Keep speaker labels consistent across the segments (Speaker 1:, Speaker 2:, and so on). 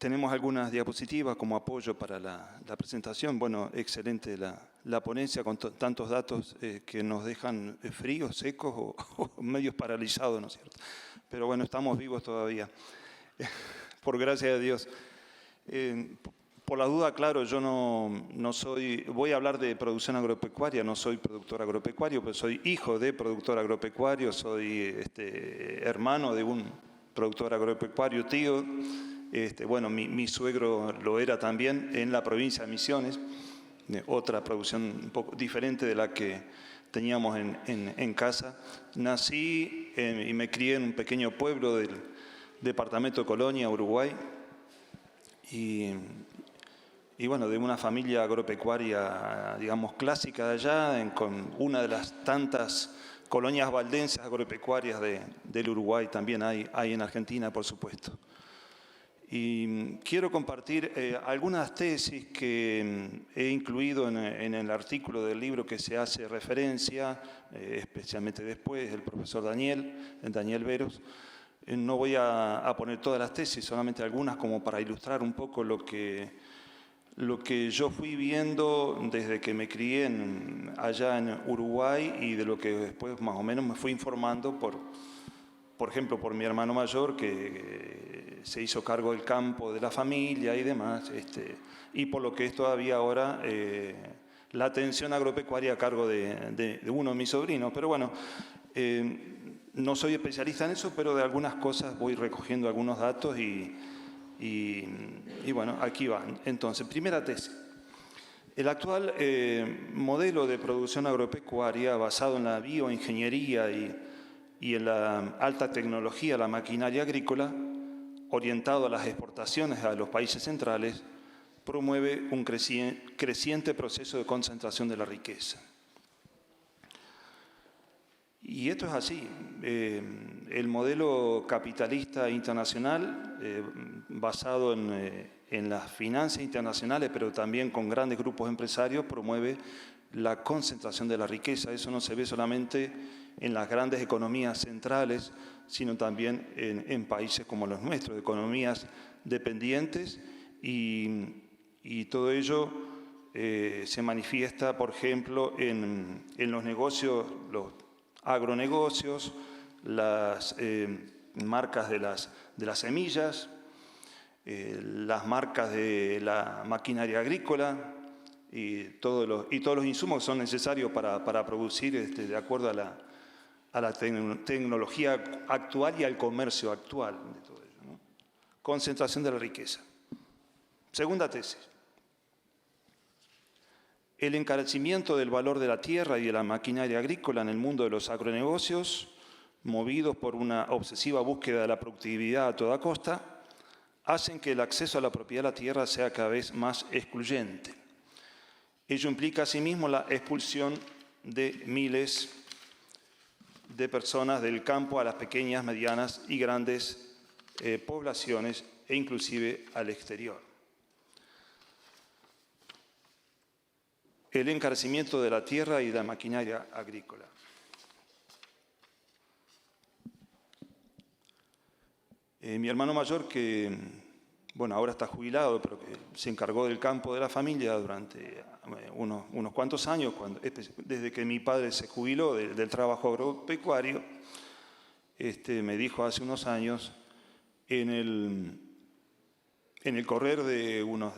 Speaker 1: tenemos algunas diapositivas como apoyo para la presentación. Bueno, excelente la ponencia con tantos datos que nos dejan fríos, secos o medios paralizados, ¿no es cierto? Pero bueno, estamos vivos todavía, por gracia de Dios. Por la duda, claro, yo no soy, voy a hablar de producción agropecuaria, no soy productor agropecuario, pero soy hijo de productor agropecuario, soy hermano de un productor agropecuario, tío. Bueno, mi suegro lo era también en la provincia de Misiones, otra producción un poco diferente de la que teníamos en casa. Nací y me crié en un pequeño pueblo del departamento de Colonia, Uruguay, y bueno, de una familia agropecuaria, digamos, clásica de allá, con una de las tantas colonias valdenses agropecuarias del Uruguay, también hay en Argentina, por supuesto. Y quiero compartir algunas tesis que he incluido en el artículo del libro que se hace referencia, especialmente después, el profesor Daniel Veros. No voy a poner todas las tesis, solamente algunas como para ilustrar un poco lo que yo fui viendo desde que me crié allá en Uruguay y de lo que después más o menos me fui informando por ejemplo, por mi hermano mayor, que se hizo cargo del campo de la familia y demás, y por lo que es todavía ahora la atención agropecuaria a cargo de uno de mis sobrinos. Pero bueno, no soy especialista en eso, pero de algunas cosas voy recogiendo algunos datos y bueno, aquí van. Entonces, primera tesis. El actual modelo de producción agropecuaria basado en la bioingeniería y en la alta tecnología, la maquinaria agrícola, orientado a las exportaciones a los países centrales, promueve un creciente proceso de concentración de la riqueza. Y esto es así. El modelo capitalista internacional, basado en las finanzas internacionales, pero también con grandes grupos empresarios, promueve la concentración de la riqueza. Eso no se ve solamente en las grandes economías centrales, sino también en países como los nuestros, economías dependientes, y todo ello se manifiesta, por ejemplo, en los negocios, los agronegocios, las marcas de las semillas, las marcas de la maquinaria agrícola y todos los insumos que son necesarios para producir de acuerdo a la tecnología actual y al comercio actual de todo ello, ¿no? Concentración de la riqueza. Segunda tesis. El encarecimiento del valor de la tierra y de la maquinaria agrícola en el mundo de los agronegocios, movidos por una obsesiva búsqueda de la productividad a toda costa, hacen que el acceso a la propiedad de la tierra sea cada vez más excluyente. Ello implica asimismo la expulsión de miles de personas del campo a las pequeñas, medianas y grandes poblaciones e inclusive al exterior. El encarecimiento de la tierra y de la maquinaria agrícola. Mi hermano mayor, que bueno, ahora está jubilado, pero que se encargó del campo de la familia durante unos cuantos años, desde que mi padre se jubiló del trabajo agropecuario, me dijo hace unos años, en el correr de unos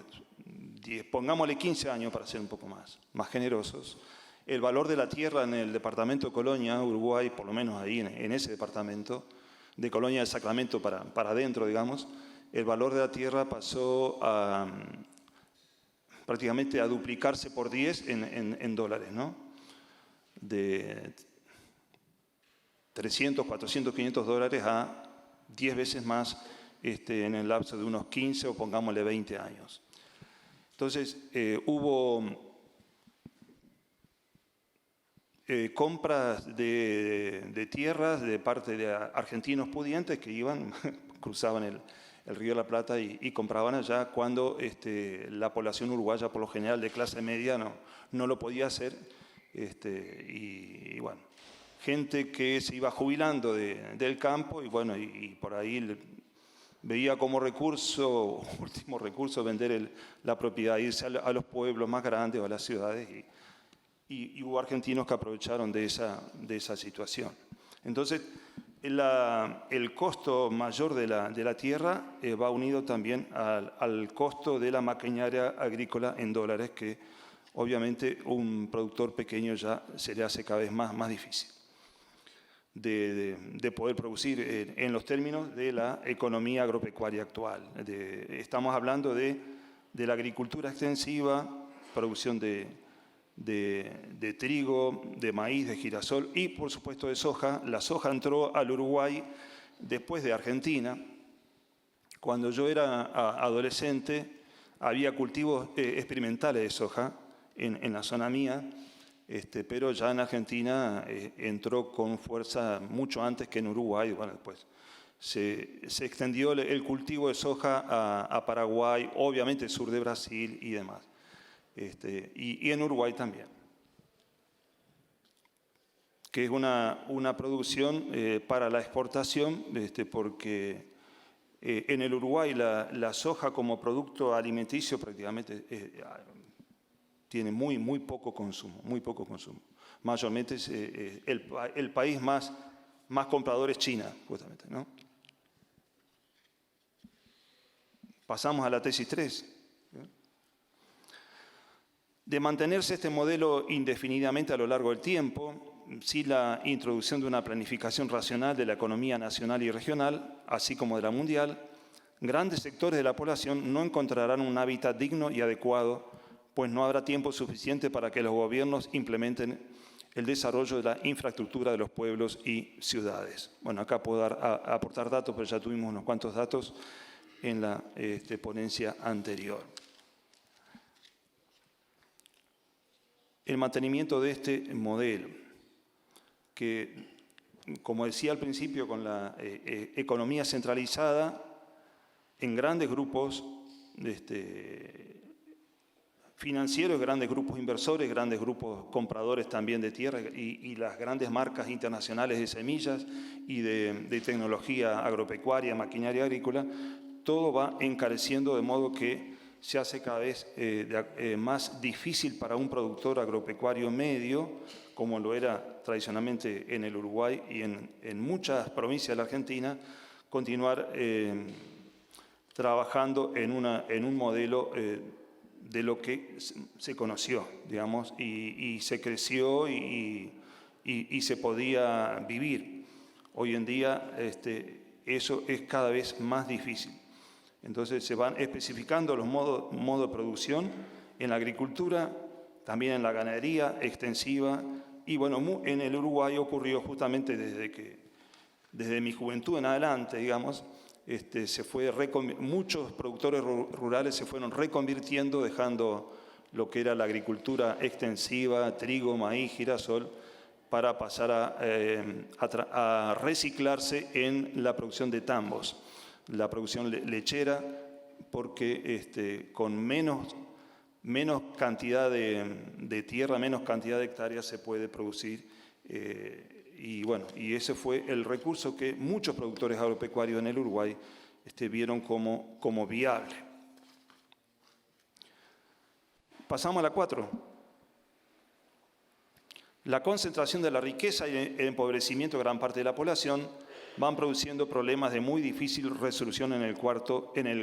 Speaker 1: 10, pongámosle 15 años para ser un poco más generosos, el valor de la tierra en el departamento de Colonia, Uruguay, por lo menos ahí en ese departamento, de Colonia del Sacramento para adentro, digamos, el valor de la tierra pasó prácticamente a duplicarse por 10 en dólares, ¿no? De 300, 400, 500 dólares a 10 veces más en el lapso de unos 15 o pongámosle 20 años. Entonces, hubo compras de tierras de parte de argentinos pudientes que iban, cruzaban el Río de la Plata y compraban allá cuando la población uruguaya, por lo general de clase media, no lo podía hacer. Y bueno, gente que se iba jubilando del campo y bueno, y por ahí veía como recurso, último recurso, vender la propiedad, irse a los pueblos más grandes o a las ciudades, y hubo argentinos que aprovecharon de esa situación. Entonces, el costo mayor de la tierra va unido también al costo de la maquinaria agrícola en dólares, que obviamente un productor pequeño ya se le hace cada vez más difícil de poder producir en los términos de la economía agropecuaria actual. Estamos hablando de la agricultura extensiva, producción de trigo, de maíz, de girasol y, por supuesto, de soja. La soja entró al Uruguay después de Argentina. Cuando yo era adolescente, había cultivos experimentales de soja en la zona mía, pero ya en Argentina entró con fuerza mucho antes que en Uruguay. Bueno, después se extendió el cultivo de soja a Paraguay, obviamente el sur de Brasil y demás. Y en Uruguay también, que es una producción para la exportación, porque en el Uruguay la soja como producto alimenticio prácticamente tiene muy poco consumo, Mayormente el país más comprador es China, justamente, ¿no? Pasamos a la tesis 3. De mantenerse este modelo indefinidamente a lo largo del tiempo, sin la introducción de una planificación racional de la economía nacional y regional, así como de la mundial, grandes sectores de la población no encontrarán un hábitat digno y adecuado, pues no habrá tiempo suficiente para que los gobiernos implementen el desarrollo de la infraestructura de los pueblos y ciudades. Bueno, acá puedo aportar datos, pero ya tuvimos unos cuantos datos en la ponencia anterior. El mantenimiento de este modelo, que, como decía al principio, con la economía centralizada en grandes grupos financieros, grandes grupos inversores, grandes grupos compradores también de tierra y las grandes marcas internacionales de semillas y de tecnología agropecuaria, maquinaria agrícola, todo va encareciendo de modo que se hace cada vez más difícil para un productor agropecuario medio, como lo era tradicionalmente en el Uruguay y en muchas provincias de la Argentina, continuar trabajando en un modelo de lo que se conoció, digamos, y se creció y se podía vivir. Hoy en día eso es cada vez más difícil. Entonces se van especificando los modos de producción en la agricultura, también en la ganadería extensiva, y bueno, en el Uruguay ocurrió justamente desde mi juventud en adelante, digamos, muchos productores rurales se fueron reconvirtiendo, dejando lo que era la agricultura extensiva, trigo, maíz, girasol, para pasar a reciclarse en la producción de tambos, la producción lechera, porque con menos cantidad de tierra, menos cantidad de hectáreas se puede producir. Y ese fue el recurso que muchos productores agropecuarios en el Uruguay vieron como viable. Pasamos a la 4. La concentración de la riqueza y el empobrecimiento de gran parte de la población van produciendo problemas de muy difícil resolución en el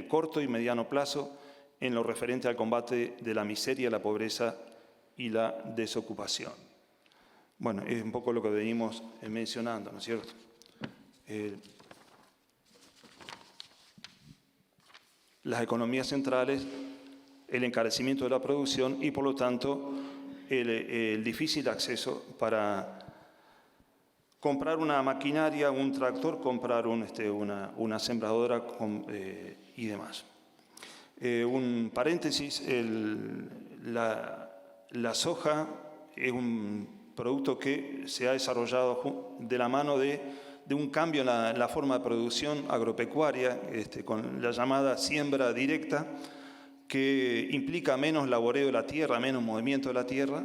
Speaker 1: corto y mediano plazo en lo referente al combate de la miseria, la pobreza y la desocupación. Bueno, es un poco lo que venimos mencionando, ¿no es cierto? Las economías centrales, el encarecimiento de la producción y, por lo tanto, el difícil acceso para comprar una maquinaria, un tractor, comprar una sembradora y demás. Un paréntesis, la soja es un producto que se ha desarrollado de la mano de un cambio en la forma de producción agropecuaria, con la llamada siembra directa, que implica menos laboreo de la tierra, menos movimiento de la tierra,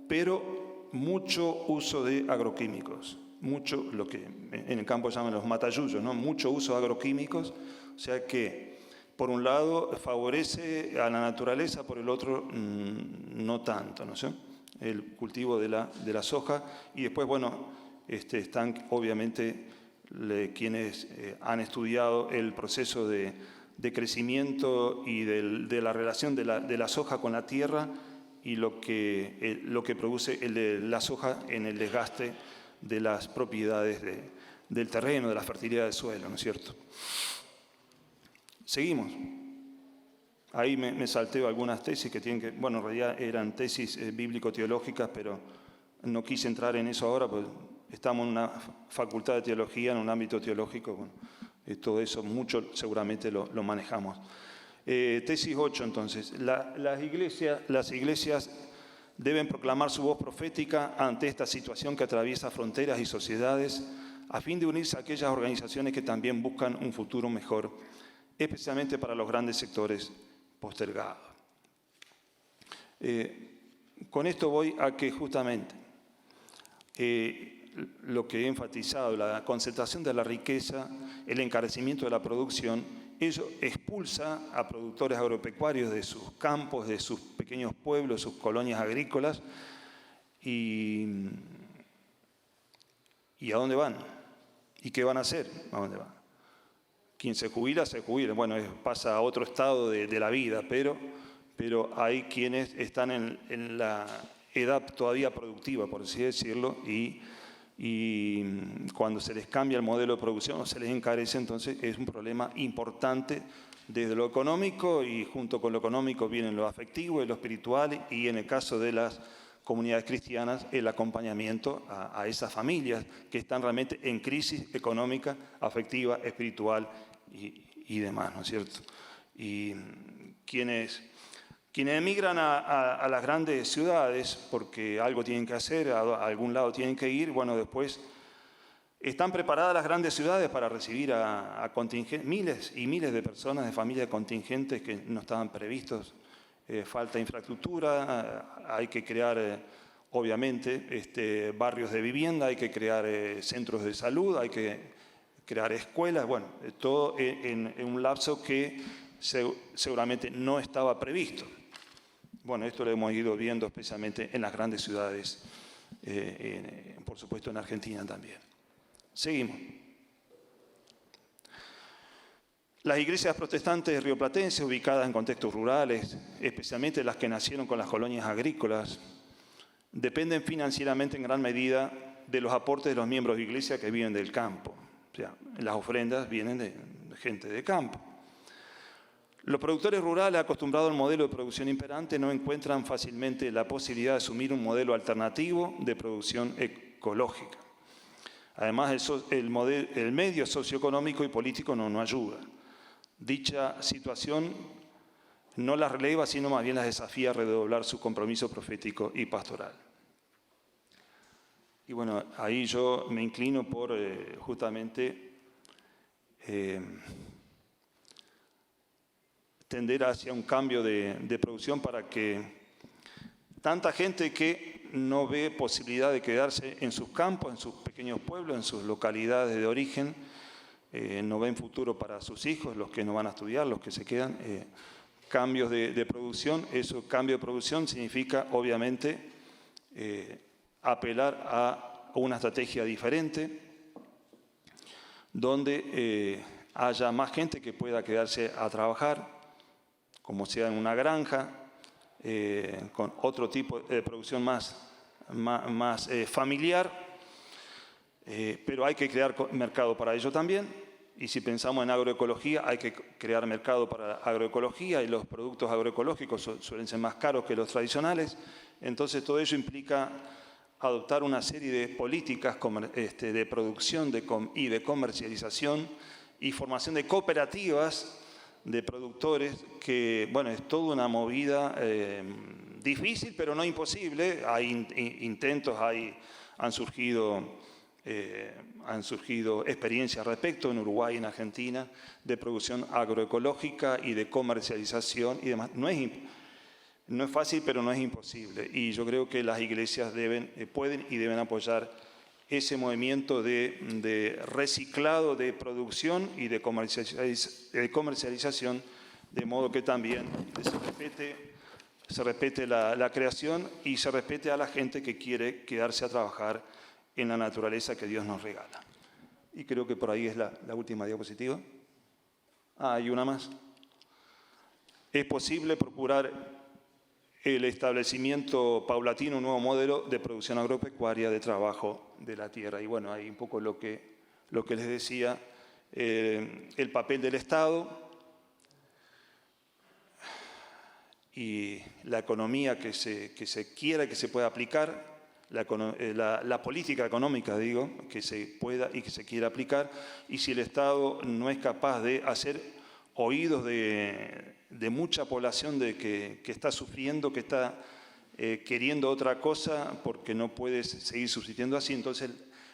Speaker 1: pero mucho uso de agroquímicos, mucho lo que en el campo llaman los matayuyos, ¿no? Mucho uso de agroquímicos, O sea que, por un lado, favorece a la naturaleza, por el otro, no tanto, ¿no sé? El cultivo de la soja. Y después, bueno, están obviamente quienes han estudiado el proceso de crecimiento y de la relación de la soja con la tierra y lo que produce la soja en el desgaste de las propiedades del terreno, de la fertilidad del suelo, ¿no es cierto? Seguimos. Ahí me salteo algunas tesis que tienen que, bueno, en realidad eran tesis bíblico-teológicas, pero no quise entrar en eso ahora, pues estamos en una facultad de teología, en un ámbito teológico, bueno, todo eso mucho seguramente lo manejamos. Tesis 8, entonces. Las iglesias deben proclamar su voz profética ante esta situación que atraviesa fronteras y sociedades, a fin de unirse a aquellas organizaciones que también buscan un futuro mejor, especialmente para los grandes sectores postergados. Con esto voy a que justamente lo que he enfatizado, la concentración de la riqueza, el encarecimiento de la producción, eso expulsa a productores agropecuarios de sus campos, de sus pequeños pueblos, sus colonias agrícolas. ¿Y a dónde van? ¿Y qué van a hacer? ¿A dónde van? Quien se jubila, se jubila. Bueno, pasa a otro estado de la vida, pero hay quienes están en la edad todavía productiva, por así decirlo, y cuando se les cambia el modelo de producción o se les encarece, entonces es un problema importante desde lo económico, y junto con lo económico vienen lo afectivo y lo espiritual, y en el caso de las comunidades cristianas, el acompañamiento a esas familias que están realmente en crisis económica, afectiva, espiritual y demás, ¿no es cierto? Y quienes emigran a las grandes ciudades porque algo tienen que hacer, a algún lado tienen que ir, bueno, después están preparadas las grandes ciudades para recibir a miles y miles de personas, de familias contingentes que no estaban previstos. Falta infraestructura, hay que crear, obviamente, barrios de vivienda, hay que crear centros de salud, hay que crear escuelas, bueno, todo en un lapso que seguramente no estaba previsto. Bueno, esto lo hemos ido viendo especialmente en las grandes ciudades, por supuesto en Argentina también. Seguimos. Las iglesias protestantes rioplatenses, ubicadas en contextos rurales, especialmente las que nacieron con las colonias agrícolas, dependen financieramente en gran medida de los aportes de los miembros de iglesia que viven del campo. O sea, las ofrendas vienen de gente de campo. Los productores rurales, acostumbrados al modelo de producción imperante, no encuentran fácilmente la posibilidad de asumir un modelo alternativo de producción ecológica. Además, el medio socioeconómico y político no ayuda. Dicha situación no las releva, sino más bien las desafía a redoblar su compromiso profético y pastoral. Y bueno, ahí yo me inclino por justamente tender hacia un cambio de producción para que tanta gente que no ve posibilidad de quedarse en sus campos, en sus pequeños pueblos, en sus localidades de origen, no ven futuro para sus hijos, los que no van a estudiar, los que se quedan. Cambios de producción, eso, cambio de producción significa obviamente apelar a una estrategia diferente, donde haya más gente que pueda quedarse a trabajar, como sea en una granja, con otro tipo de producción más familiar, pero hay que crear mercado para ello también. Y si pensamos en agroecología, hay que crear mercado para agroecología, y los productos agroecológicos suelen ser más caros que los tradicionales. Entonces todo ello implica adoptar una serie de políticas de producción y de comercialización y formación de cooperativas de productores, que, bueno, es toda una movida difícil, pero no imposible. Hay intentos, han surgido experiencias al respecto en Uruguay y en Argentina de producción agroecológica y de comercialización y demás. No es fácil, pero no es imposible. Y yo creo que las iglesias pueden y deben apoyar ese movimiento de reciclado de producción y de comercialización, de modo que también se respete la creación y se respete a la gente que quiere quedarse a trabajar en la naturaleza que Dios nos regala. Y creo que por ahí es la última diapositiva. Hay una más. Es posible procurar el establecimiento paulatino, un nuevo modelo de producción agropecuaria de trabajo de la tierra. Y bueno, hay un poco lo que les decía, el papel del Estado y la economía que se quiera, que se pueda aplicar, la política económica, digo, que se pueda y que se quiera aplicar, y si el Estado no es capaz de hacer oídos de mucha población que está sufriendo, que está queriendo otra cosa porque no puede seguir subsistiendo así, entonces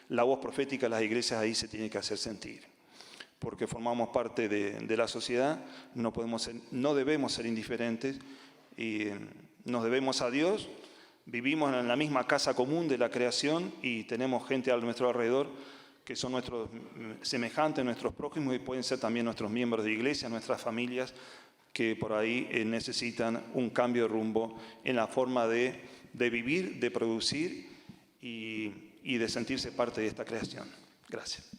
Speaker 1: la voz profética de las iglesias ahí se tiene que hacer sentir. Porque formamos parte de la sociedad, no debemos ser indiferentes y nos debemos a Dios, vivimos en la misma casa común de la creación y tenemos gente a nuestro alrededor que son nuestros semejantes, nuestros prójimos y pueden ser también nuestros miembros de iglesia, nuestras familias, que por ahí necesitan un cambio de rumbo en la forma de vivir, de producir y de sentirse parte de esta creación. Gracias.